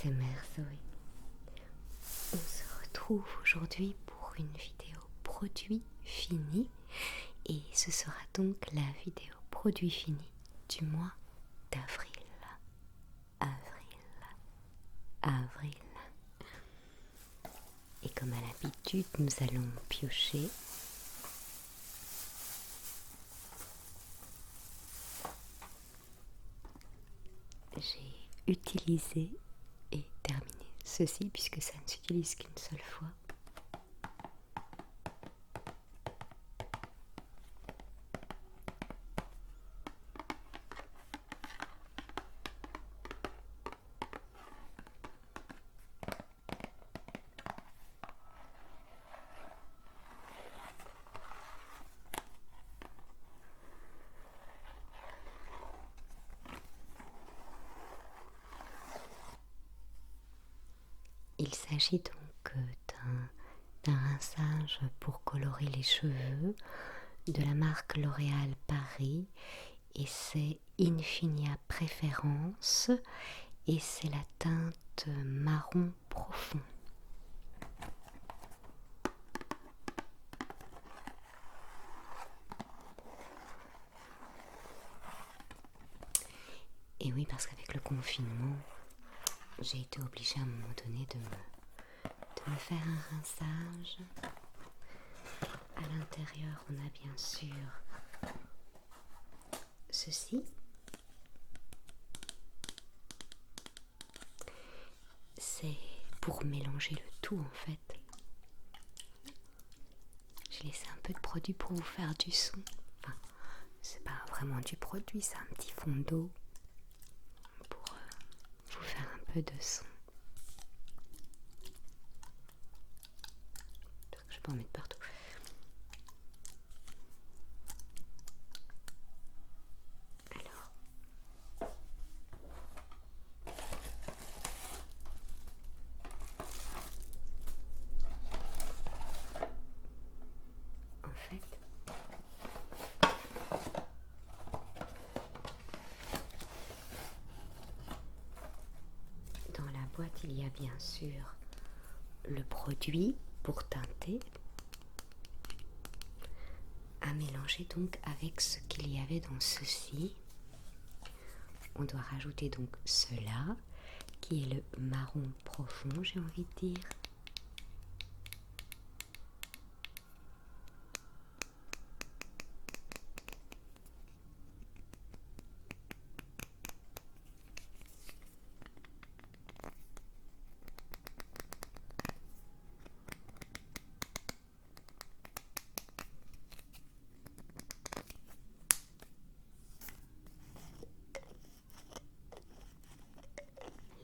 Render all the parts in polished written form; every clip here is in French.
ASMR Zoé. On se retrouve aujourd'hui pour une vidéo produit fini et ce sera donc la vidéo produit fini du mois d'avril. Avril. Et comme à l'habitude, nous allons piocher. J'ai utilisé et terminé ceci puisque ça ne s'utilise qu'une seule fois. Il s'agit donc d'un rinçage pour colorer les cheveux de la marque L'Oréal Paris et c'est Infinia Préférence et c'est la teinte marron profond. Et oui, parce qu'avec le confinement, j'ai été obligée à un moment donné de me faire un rinçage. À l'intérieur, on a bien sûr ceci. C'est pour mélanger le tout en fait. J'ai laissé un peu de produit pour vous faire du son. Enfin, c'est pas vraiment du produit, c'est un petit fond d'eau pour vous faire un peu de son. Je peux en mettre partout. Alors, en fait, dans la boîte, il y a bien sûr le produit pour teinter à mélanger donc avec ce qu'il y avait dans ceci. On doit rajouter donc cela qui est le marron profond, j'ai envie de dire.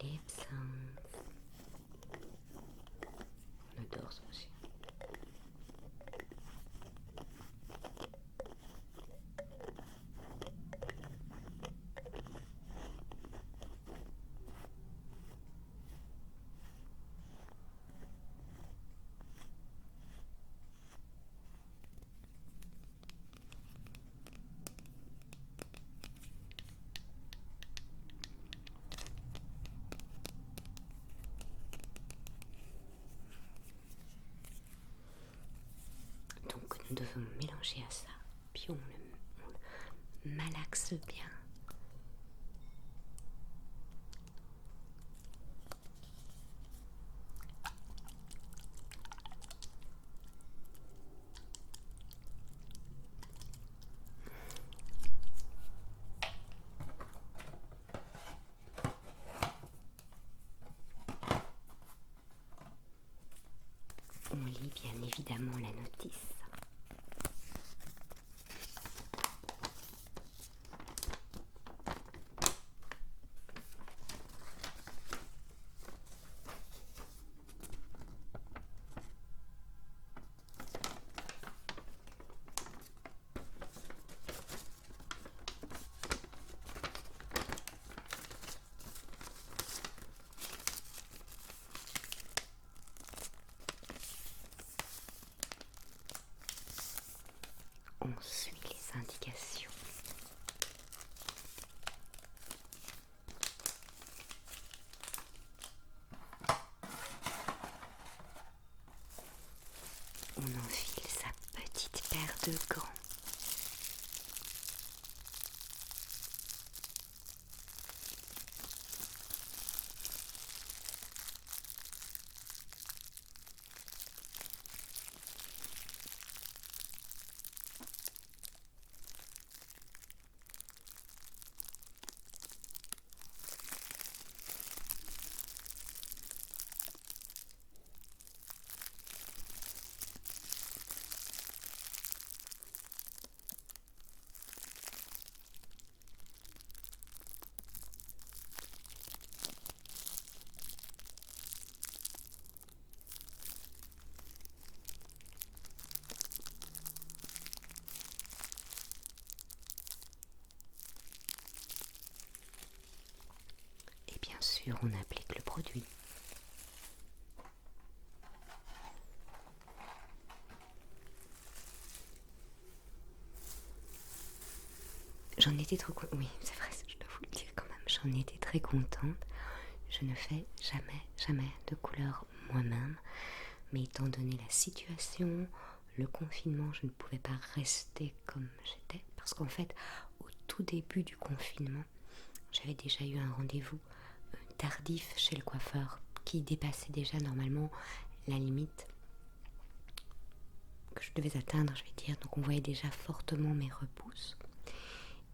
Lip sounds. On adore ça aussi. Donc nous devons mélanger à ça, puis on le malaxe bien. On lit bien évidemment la notice. sûr on applique le produit. J'en étais trop contente, oui c'est vrai, je dois vous le dire quand même, j'en étais très contente. Je ne fais jamais de couleur moi-même, mais étant donné la situation, le confinement, je ne pouvais pas rester comme j'étais, parce qu'en fait, au tout début du confinement, j'avais déjà eu un rendez-vous tardif chez le coiffeur qui dépassait déjà normalement la limite que je devais atteindre, je vais dire, donc on voyait déjà fortement mes repousses.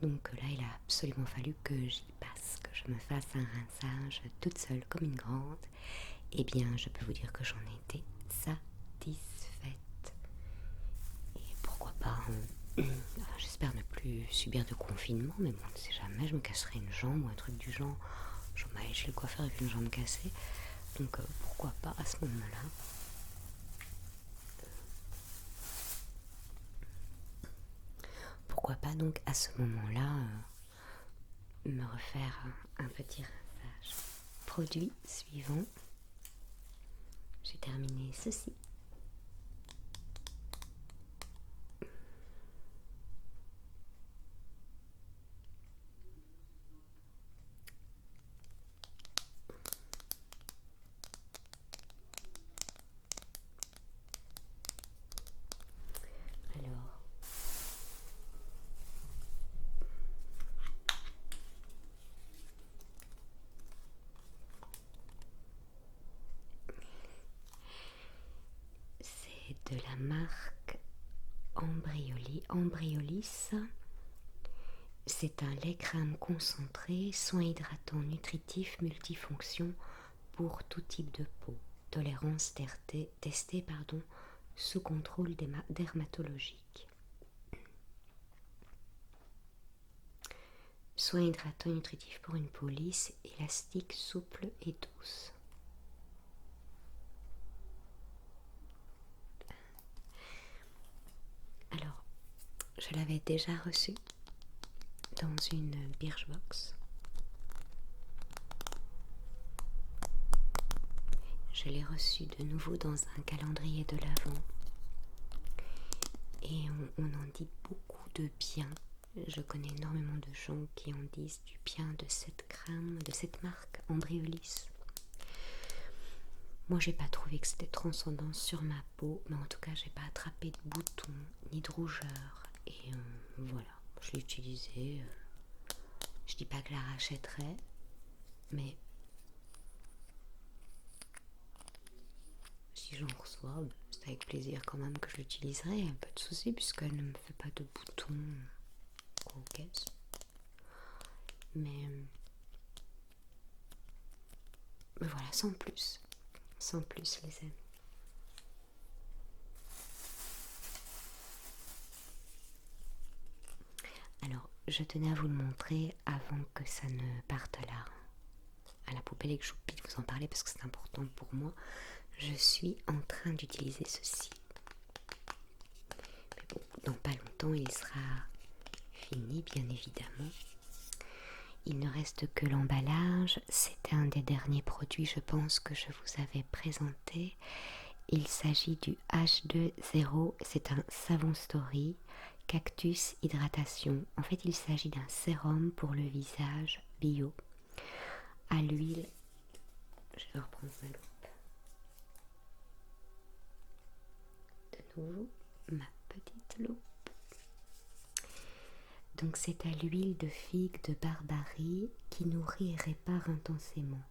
Donc là, il a absolument fallu que j'y passe, que je me fasse un rinçage toute seule comme une grande. Eh bien, je peux vous dire que j'en étais satisfaite. Et pourquoi pas, j'espère ne plus subir de confinement, mais bon, on ne sait jamais, je me casserai une jambe ou un truc du genre. Je m'allais chez le coiffeur avec une jambe cassée. Donc pourquoi pas à ce moment-là. Pourquoi pas donc à ce moment-là me refaire un petit rinçage. Produit suivant. J'ai terminé ceci. Alors, c'est de la marque Embryolis. C'est un lait crème concentré, soin hydratant nutritif multifonction pour tout type de peau. Tolérance testée sous contrôle dermatologique. Soin hydratant nutritif pour une peau lisse, élastique, souple et douce. Alors, je l'avais déjà reçu dans une Birchbox. Je l'ai reçu de nouveau dans un calendrier de l'Avent. Et on en dit beaucoup de bien. Je connais énormément de gens qui en disent du bien de cette crème, de cette marque Embryolis. Moi, j'ai pas trouvé que c'était transcendant sur ma peau, mais en tout cas, j'ai pas attrapé de boutons ni de rougeur. Et voilà, je l'ai utilisé. Je dis pas que je la rachèterais, mais si j'en reçois, c'est avec plaisir quand même que je l'utiliserai, pas de souci, puisqu'elle ne me fait pas de boutons coquettes. Mais voilà, sans plus les amis. Alors, je tenais à vous le montrer avant que ça ne parte à la poubelle et que j'oublie de vous en parler parce que c'est important pour moi. Je suis en train d'utiliser ceci. Mais bon, dans pas longtemps, il sera fini, bien évidemment. Il ne reste que l'emballage. C'est un des derniers produits, je pense, que je vous avais présenté. Il s'agit du H2O. C'est un savon Story Cactus Hydratation. En fait, il s'agit d'un sérum pour le visage bio à l'huile. Je vais reprendre ma loupe. De nouveau, ma petite loupe. Donc c'est à l'huile de figue de Barbarie qui nourrit et répare intensément.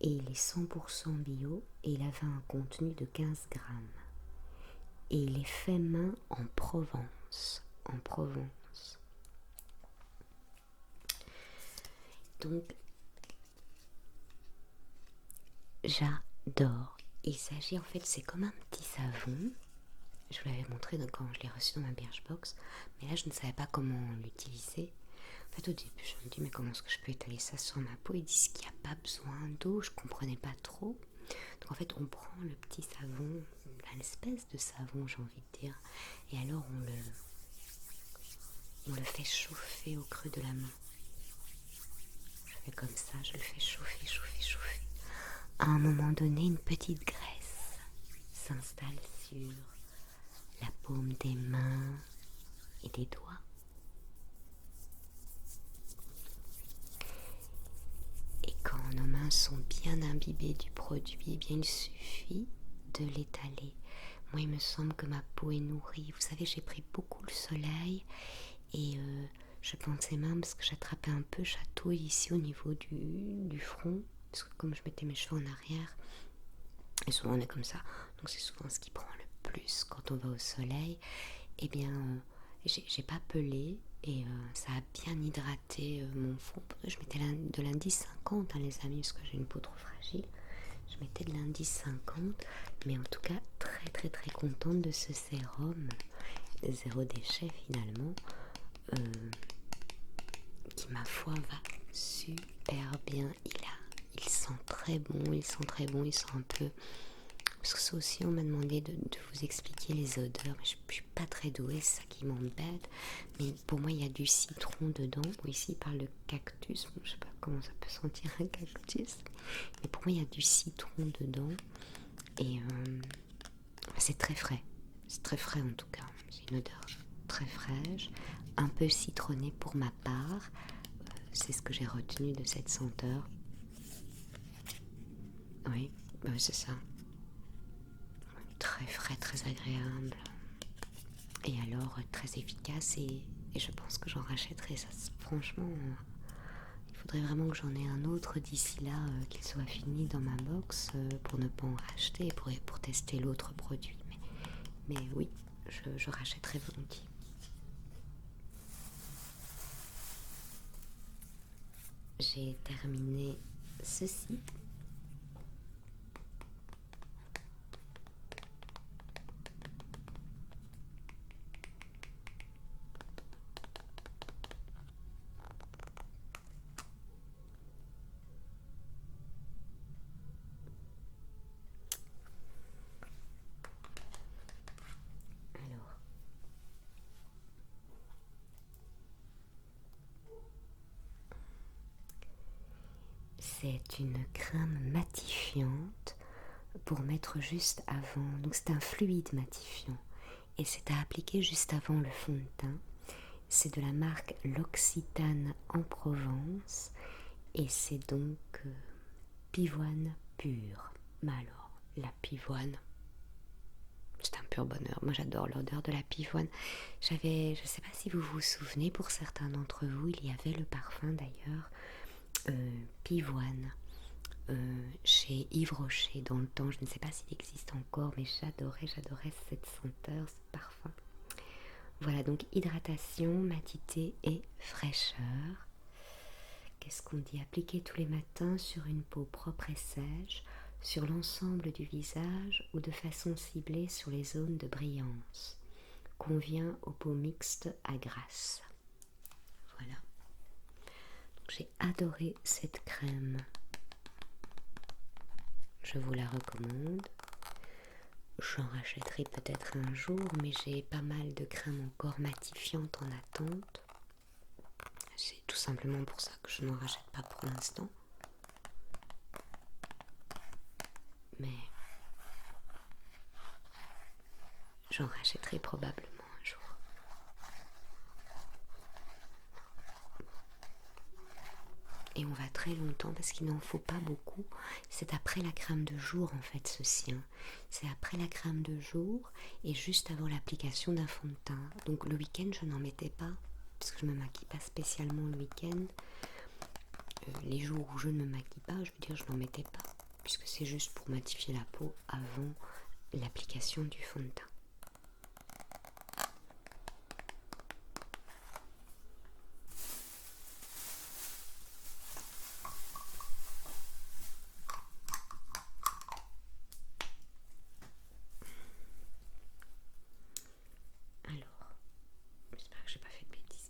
Et il est 100% bio et il avait un contenu de 15 grammes. Et il est fait main en Provence. Donc j'adore. Il s'agit en fait, c'est comme un petit savon. Je vous l'avais montré quand je l'ai reçu dans ma Birchbox, mais là je ne savais pas comment l'utiliser. En fait au début je me dis mais comment est-ce que je peux étaler ça sur ma peau? Ils disent qu'il n'y a pas besoin d'eau, je comprenais pas trop. Donc en fait on prend le petit savon, l'espèce de savon j'ai envie de dire, et alors on le fait chauffer au creux de la main. Je fais comme ça, je le fais chauffer, chauffer, chauffer. À un moment donné, une petite graisse s'installe sur la paume des mains et des doigts. Et quand nos mains sont bien imbibées du produit, eh bien il suffit de l'étaler. Moi, il me semble que ma peau est nourrie. Vous savez, j'ai pris beaucoup le soleil et je pensais même, parce que j'attrapais un peu chatouille ici au niveau du front, parce que comme je mettais mes cheveux en arrière, et souvent on est comme ça, donc c'est souvent ce qui prend le plus quand on va au soleil, eh bien j'ai pas pelé et ça a bien hydraté mon front. Je mettais de l'indice 50 les amis, parce que j'ai une peau trop fragile. Je mettais de l'indice 50, mais en tout cas très très très contente de ce sérum zéro déchet finalement, qui ma foi va super bien. Il sent très bon, il sent très bon, il sent un peu... Parce que ça aussi, on m'a demandé de vous expliquer les odeurs, mais je suis pas très douée, c'est ça qui m'embête. Mais pour moi, il y a du citron dedans. Ici, il parle de cactus. Bon, je sais pas comment ça peut sentir un cactus. Mais pour moi, il y a du citron dedans. Et c'est très frais. C'est très frais en tout cas. C'est une odeur très fraîche, un peu citronnée pour ma part. C'est ce que j'ai retenu de cette senteur. Oui, c'est ça. Très frais, très agréable. Et alors, très efficace. Et je pense que j'en rachèterai. Ça, franchement, il faudrait vraiment que j'en ai un autre d'ici là, qu'il soit fini dans ma box, pour ne pas en racheter, pour tester l'autre produit. Mais oui, je rachèterai volontiers. J'ai terminé ceci. Alors, c'est une crème matifiante pour mettre juste avant. Donc c'est un fluide matifiant et c'est à appliquer juste avant le fond de teint. C'est de la marque L'Occitane en Provence et c'est donc pivoine pure. Mais alors, la pivoine, c'est un pur bonheur. Moi j'adore l'odeur de la pivoine. Je ne sais pas si vous vous souvenez, pour certains d'entre vous, il y avait le parfum d'ailleurs, pivoine, chez Yves Rocher dans le temps. Je ne sais pas s'il existe encore, mais j'adorais cette senteur, ce parfum. Voilà, donc hydratation, matité et fraîcheur. Qu'est-ce qu'on dit? Appliquer tous les matins sur une peau propre et sèche, sur l'ensemble du visage ou de façon ciblée sur les zones de brillance. Convient aux peaux mixtes à grasse. Voilà. J'ai adoré cette crème. Je vous la recommande. J'en rachèterai peut-être un jour, mais j'ai pas mal de crèmes encore matifiantes en attente. C'est tout simplement pour ça que je n'en rachète pas pour l'instant. Mais j'en rachèterai probablement un jour. Et on va très longtemps parce qu'il n'en faut pas beaucoup. C'est après la crème de jour en fait, ceci. C'est après la crème de jour et juste avant l'application d'un fond de teint. Donc le week-end je n'en mettais pas parce que je ne me maquille pas spécialement le week-end. Les jours où je ne me maquille pas, je veux dire, je n'en mettais pas puisque c'est juste pour matifier la peau avant l'application du fond de teint.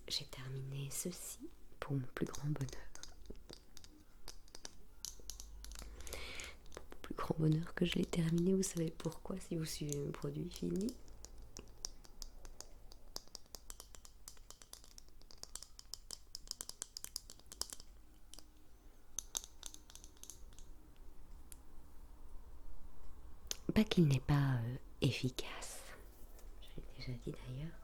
J'ai terminé ceci pour mon plus grand bonheur. Pour mon plus grand bonheur que je l'ai terminé, vous savez pourquoi si vous suivez mon produit fini? Pas qu'il n'est pas efficace, je l'ai déjà dit d'ailleurs.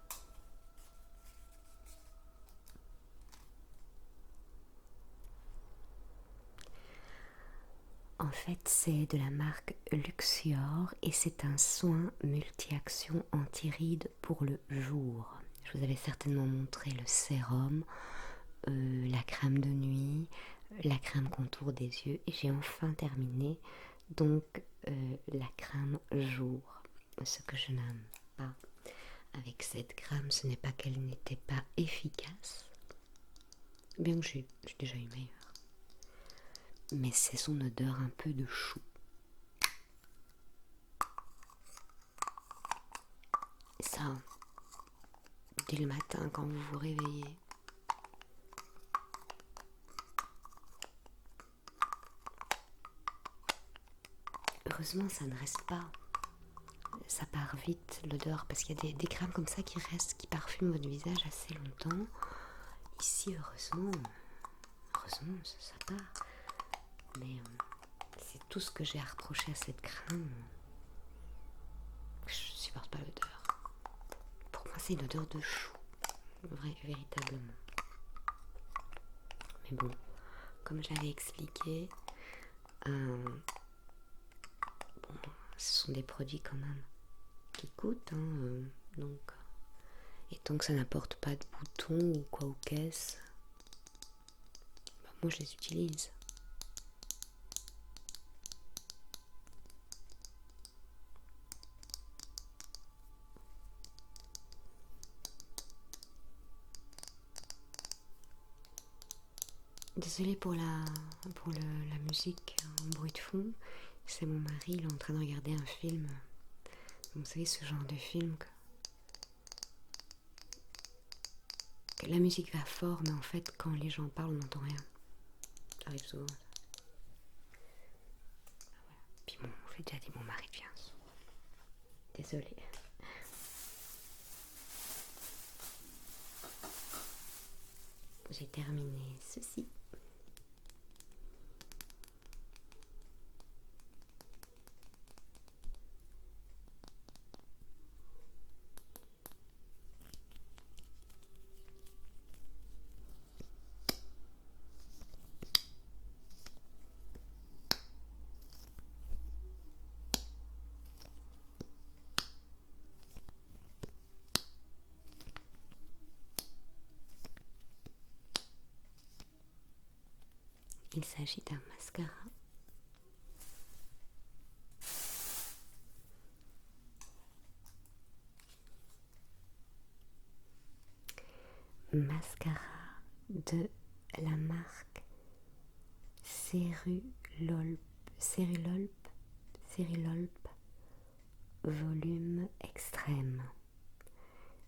En fait, c'est de la marque Luxior et c'est un soin multi-action anti-rides pour le jour. Je vous avais certainement montré le sérum, la crème de nuit, la crème contour des yeux et j'ai enfin terminé donc la crème jour. Ce que je n'aime pas avec cette crème, ce n'est pas qu'elle n'était pas efficace, bien que j'ai déjà eu meilleure, mais c'est son odeur un peu de chou. Ça, dès le matin quand vous vous réveillez, heureusement ça ne reste pas, ça part vite l'odeur parce qu'il y a des crèmes comme ça qui restent, qui parfument votre visage assez longtemps. Ici heureusement ça part, mais c'est tout ce que j'ai à reprocher à cette crème. Je supporte pas l'odeur. Pour moi c'est une odeur de chou, véritablement. Mais bon, comme j'avais expliqué, ce sont des produits quand même qui coûtent, donc, et tant que ça n'apporte pas de boutons ou quoi ou qu'est-ce, moi je les utilise. Désolée pour la musique en bruit de fond, c'est mon mari, il est en train de regarder un film. Vous savez, ce genre de film que la musique va fort, mais en fait, quand les gens parlent, on n'entend rien. Ça arrive souvent. Puis bon, j'ai déjà dit, mon mari devient sourd. Désolée. J'ai terminé ceci. Il s'agit d'un mascara. Mascara de la marque Cerilolp Volume Extrême.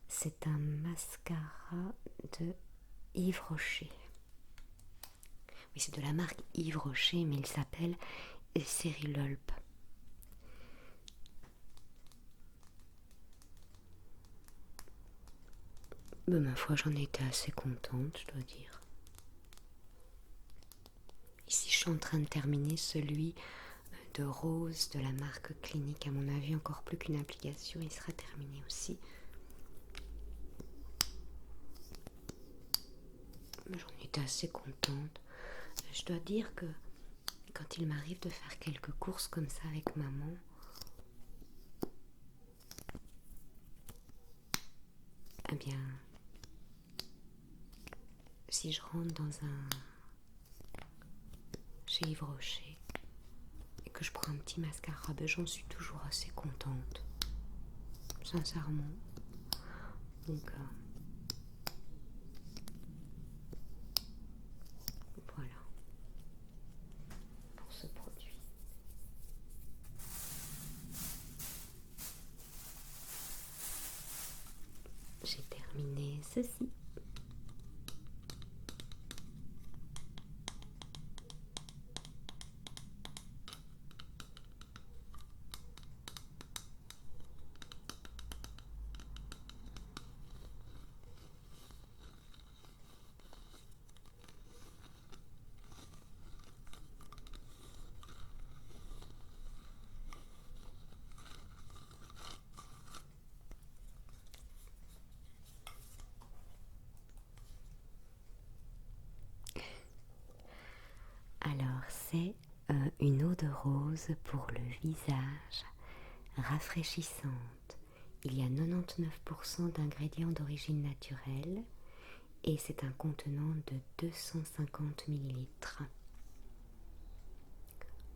C'est un mascara de Yves Rocher. Oui, c'est de la marque Yves Rocher, mais il s'appelle Cerilolp. Ma foi, j'en ai été assez contente, je dois dire. Ici, je suis en train de terminer celui de Rose de la marque Clinique. À mon avis, encore plus qu'une application, il sera terminé aussi. J'en étais assez contente. Je dois dire que quand il m'arrive de faire quelques courses comme ça avec maman, eh bien, si je rentre chez Yves Rocher et que je prends un petit mascara, j'en suis toujours assez contente, sincèrement. Donc voilà pour ce produit. J'ai terminé ceci. rose pour le visage, rafraîchissante. Il y a 99% d'ingrédients d'origine naturelle et c'est un contenant de 250 ml.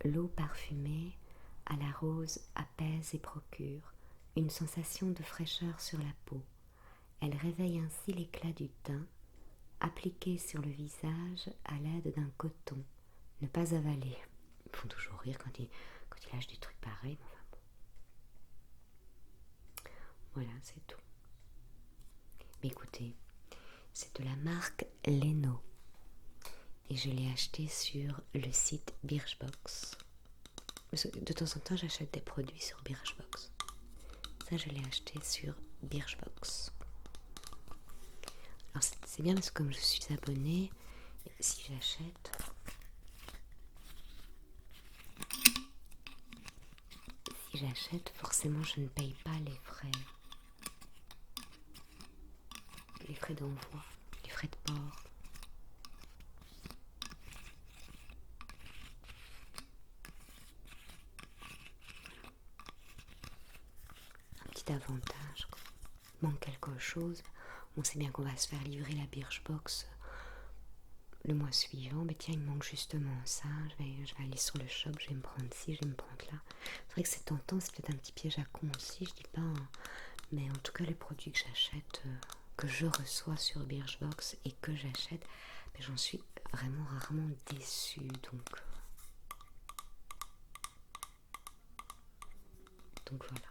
L'eau parfumée à la rose apaise et procure une sensation de fraîcheur sur la peau. Elle réveille ainsi l'éclat du teint, appliqué sur le visage à l'aide d'un coton. Ne pas avaler. Ils font toujours rire quand ils lâchent des trucs pareils. Enfin bon. Voilà, c'est tout. Mais écoutez, c'est de la marque Leno. Et je l'ai acheté sur le site Birchbox. De temps en temps, j'achète des produits sur Birchbox. Ça, je l'ai acheté sur Birchbox. Alors, c'est bien parce que comme je suis abonnée, si j'achète, forcément, je ne paye pas les frais d'envoi, les frais de port. Un petit avantage, quoi. Il manque quelque chose, on sait bien qu'on va se faire livrer la Birchbox le mois suivant. Mais tiens, il me manque justement ça, je vais aller sur le shop, je vais me prendre ci, je vais me prendre là. C'est vrai que c'est tentant, c'est peut-être un petit piège à con aussi, je dis pas, hein. Mais en tout cas les produits que j'achète, que je reçois sur Birchbox et que j'achète, ben, j'en suis vraiment rarement déçue. Donc voilà.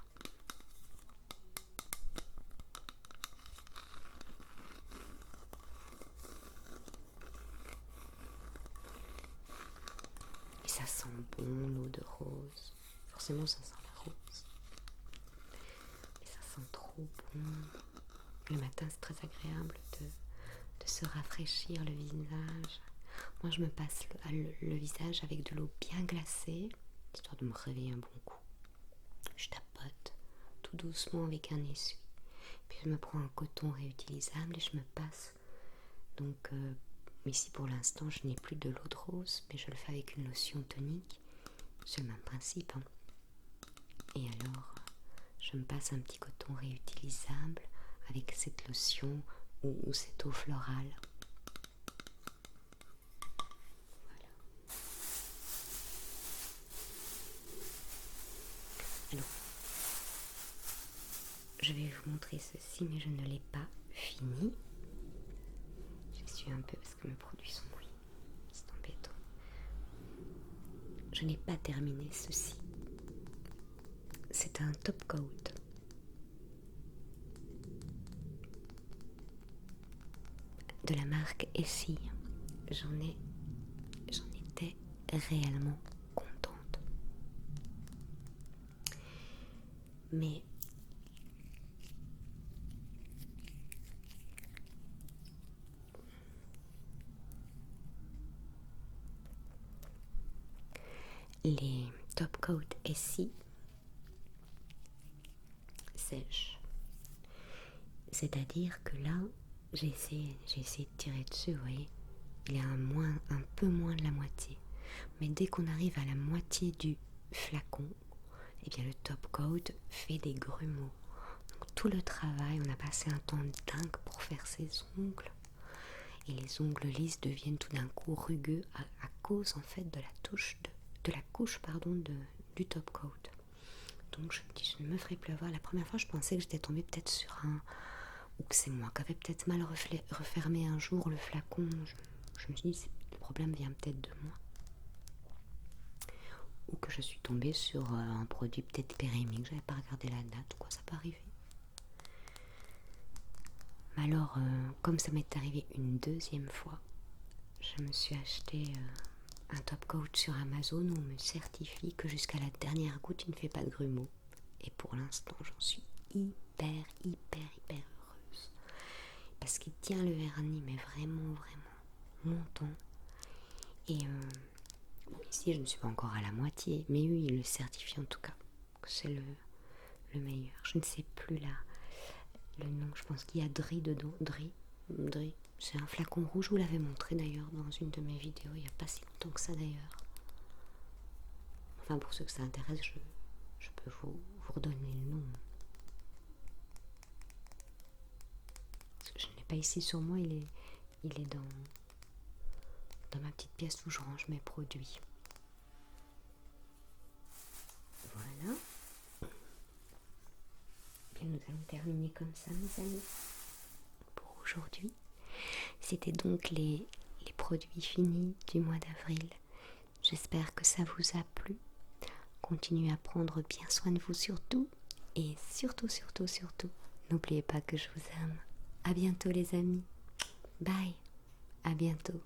Et ça sent bon l'eau de rose. Forcément ça sent la rose. Mais ça sent trop bon. Le matin c'est très agréable de se rafraîchir le visage. Moi je me passe le visage avec de l'eau bien glacée, histoire de me réveiller un bon coup. Je tapote tout doucement avec un essuie. Puis je me prends un coton réutilisable et je me passe. Donc ici pour l'instant je n'ai plus de l'eau de rose, mais je le fais avec une lotion tonique. C'est le même principe, hein. Et alors je me passe un petit coton réutilisable avec cette lotion ou cette eau florale. Voilà. Alors, je vais vous montrer ceci, mais je ne l'ai pas fini. J'essuie un peu parce que mes produits sont mouillés. C'est embêtant. Je n'ai pas terminé ceci. C'est un top coat. De la marque Essie. J'en étais réellement contente. Mais les top coat Essie sèchent. C'est-à-dire que là, j'ai essayé de tirer dessus, vous voyez. Il est un peu moins de la moitié. Mais dès qu'on arrive à la moitié du flacon, eh bien le top coat fait des grumeaux. Donc tout le travail, on a passé un temps dingue pour faire ses ongles. Et les ongles lisses deviennent tout d'un coup rugueux à cause en fait de la couche du top coat. Donc je me dis, je ne me ferai plus avoir. La première fois, je pensais que j'étais tombée peut-être sur ou que c'est moi qui avais peut-être mal refermé un jour le flacon. Je me suis dit, le problème vient peut-être de moi. Ou que je suis tombée sur un produit peut-être périmé, que j'avais pas regardé la date ou quoi, ça peut arriver. Mais alors, comme ça m'est arrivé une deuxième fois, je me suis acheté un top coat sur Amazon où on me certifie que jusqu'à la dernière goutte, il ne fait pas de grumeaux. Et pour l'instant, j'en suis hyper heureuse. Parce qu'il tient le vernis, mais vraiment longtemps. Et ici, je ne suis pas encore à la moitié, mais oui, il le certifie en tout cas, que c'est le meilleur. Je ne sais plus là le nom, je pense qu'il y a Dri dedans. Dri. C'est un flacon rouge, je vous l'avais montré d'ailleurs dans une de mes vidéos, il n'y a pas si longtemps que ça d'ailleurs. Enfin, pour ceux que ça intéresse, je peux vous redonner le nom. Je ne l'ai pas ici sur moi, il est dans ma petite pièce où je range mes produits. Voilà. Bien, nous allons terminer comme ça, mes amis, pour aujourd'hui. C'était donc les produits finis du mois d'avril. J'espère que ça vous a plu. Continuez à prendre bien soin de vous surtout. Et surtout, surtout, surtout, n'oubliez pas que je vous aime. À bientôt les amis. Bye. À bientôt.